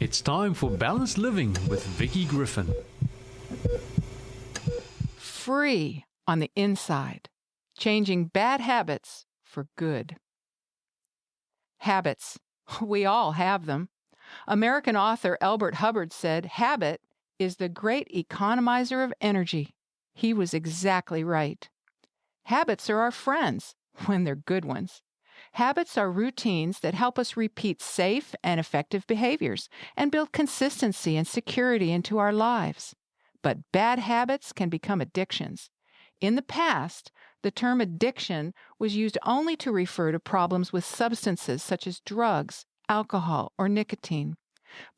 It's time for Balanced Living with Vicki Griffin. Free on the inside, changing bad habits for good. Habits. We all have them. American author Elbert Hubbard said, "Habit is the great economizer of energy." He was exactly right. Habits are our friends when they're good ones. Habits are routines that help us repeat safe and effective behaviors and build consistency and security into our lives. But bad habits can become addictions. In the past, the term addiction was used only to refer to problems with substances such as drugs, alcohol, or nicotine.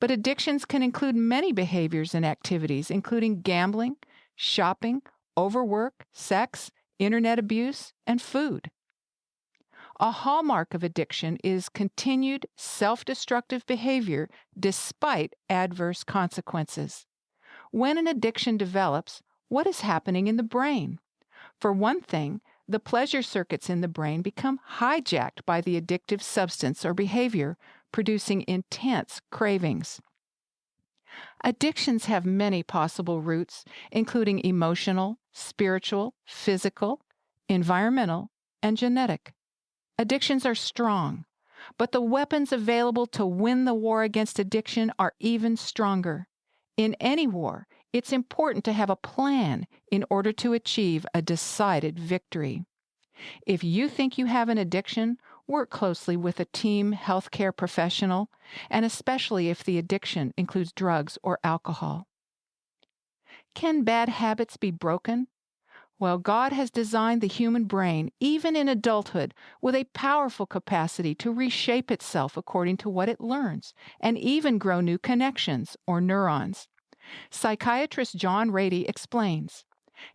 But addictions can include many behaviors and activities, including gambling, shopping, overwork, sex, internet abuse, and food. A hallmark of addiction is continued self-destructive behavior despite adverse consequences. When an addiction develops, what is happening in the brain? For one thing, the pleasure circuits in the brain become hijacked by the addictive substance or behavior, producing intense cravings. Addictions have many possible roots, including emotional, spiritual, physical, environmental, and genetic. Addictions are strong, but the weapons available to win the war against addiction are even stronger. In any war, it's important to have a plan in order to achieve a decided victory. If you think you have an addiction, work closely with a team healthcare professional, and especially if the addiction includes drugs or alcohol. Can bad habits be broken? Well, God has designed the human brain, even in adulthood, with a powerful capacity to reshape itself according to what it learns, and even grow new connections, or neurons. Psychiatrist John Ratey explains,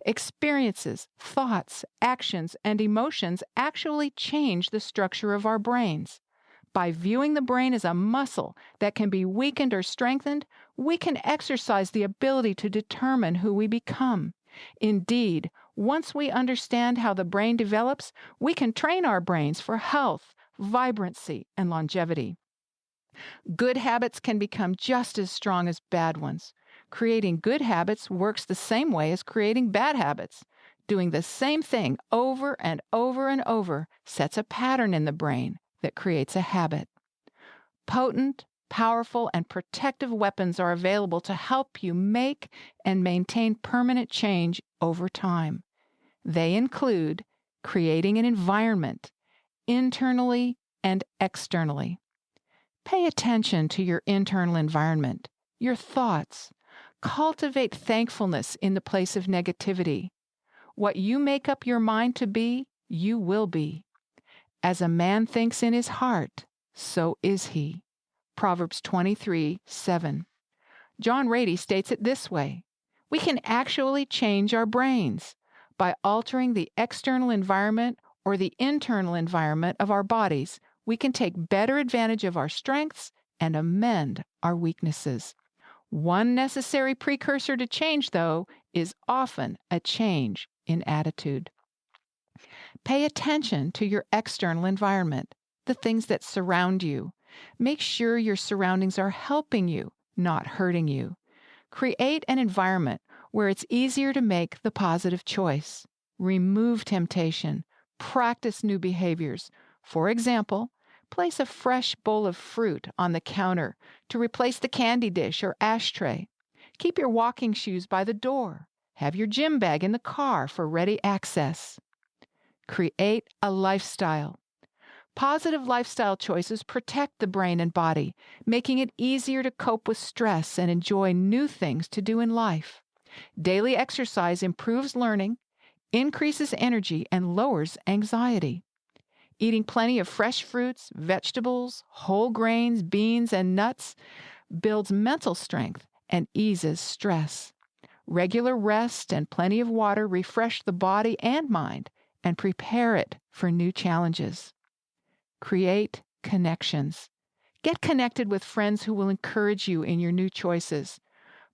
experiences, thoughts, actions, and emotions actually change the structure of our brains. By viewing the brain as a muscle that can be weakened or strengthened, we can exercise the ability to determine who we become. Indeed, once we understand how the brain develops, we can train our brains for health, vibrancy, and longevity. Good habits can become just as strong as bad ones. Creating good habits works the same way as creating bad habits. Doing the same thing over and over and over sets a pattern in the brain that creates a habit. Potent, powerful, and protective weapons are available to help you make and maintain permanent change over time. They include creating an environment, internally and externally. Pay attention to your internal environment, your thoughts. Cultivate thankfulness in the place of negativity. What you make up your mind to be, you will be. As a man thinks in his heart, so is he. Proverbs 23:7. John Ratey states it this way: we can actually change our brains by altering the external environment or the internal environment of our bodies. We can take better advantage of our strengths and amend our weaknesses. One necessary precursor to change, though, is often a change in attitude. Pay attention to your external environment, the things that surround you. Make sure your surroundings are helping you, not hurting you. Create an environment where it's easier to make the positive choice. Remove temptation. Practice new behaviors. For example, place a fresh bowl of fruit on the counter to replace the candy dish or ashtray. Keep your walking shoes by the door. Have your gym bag in the car for ready access. Create a lifestyle. Positive lifestyle choices protect the brain and body, making it easier to cope with stress and enjoy new things to do in life. Daily exercise improves learning, increases energy, and lowers anxiety. Eating plenty of fresh fruits, vegetables, whole grains, beans, and nuts builds mental strength and eases stress. Regular rest and plenty of water refresh the body and mind and prepare it for new challenges. Create connections. Get connected with friends who will encourage you in your new choices.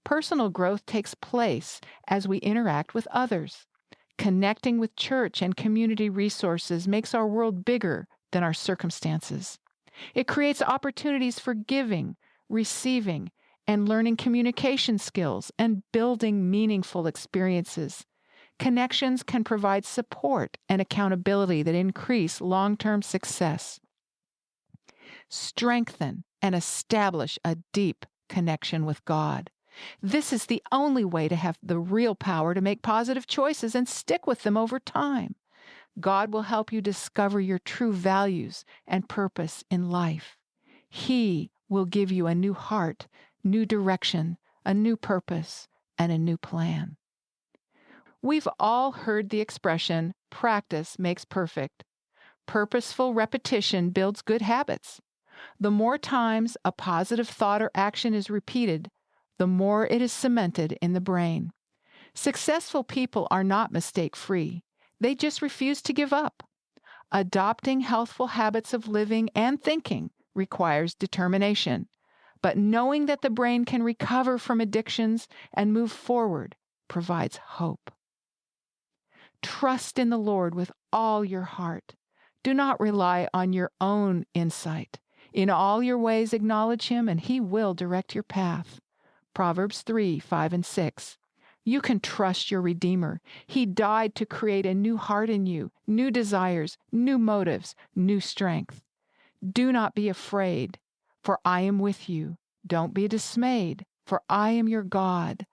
Personal growth takes place as we interact with others. Connecting with church and community resources makes our world bigger than our circumstances. It creates opportunities for giving, receiving, and learning communication skills and building meaningful experiences. Connections can provide support and accountability that increase long-term success. Strengthen and establish a deep connection with God. This is the only way to have the real power to make positive choices and stick with them over time. God will help you discover your true values and purpose in life. He will give you a new heart, new direction, a new purpose, and a new plan. We've all heard the expression, practice makes perfect. Purposeful repetition builds good habits. The more times a positive thought or action is repeated, the more it is cemented in the brain. Successful people are not mistake-free. They just refuse to give up. Adopting healthful habits of living and thinking requires determination, but knowing that the brain can recover from addictions and move forward provides hope. Trust in the Lord with all your heart. Do not rely on your own insight. In all your ways acknowledge Him, and He will direct your path. Proverbs 3:5-6. You can trust your Redeemer. He died to create a new heart in you, new desires, new motives, new strength. Do not be afraid, for I am with you. Don't be dismayed, for I am your God.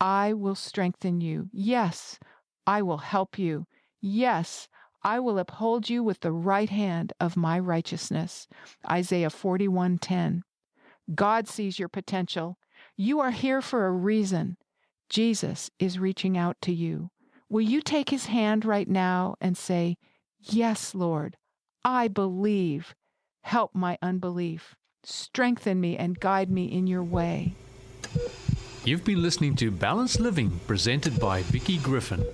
I will strengthen you. Yes, I will help you. Yes, I will uphold you with the right hand of my righteousness. Isaiah 41:10. God sees your potential. You are here for a reason. Jesus is reaching out to you. Will you take His hand right now and say, "Yes, Lord, I believe. Help my unbelief. Strengthen me and guide me in your way." You've been listening to Balanced Living, presented by Vicki Griffin.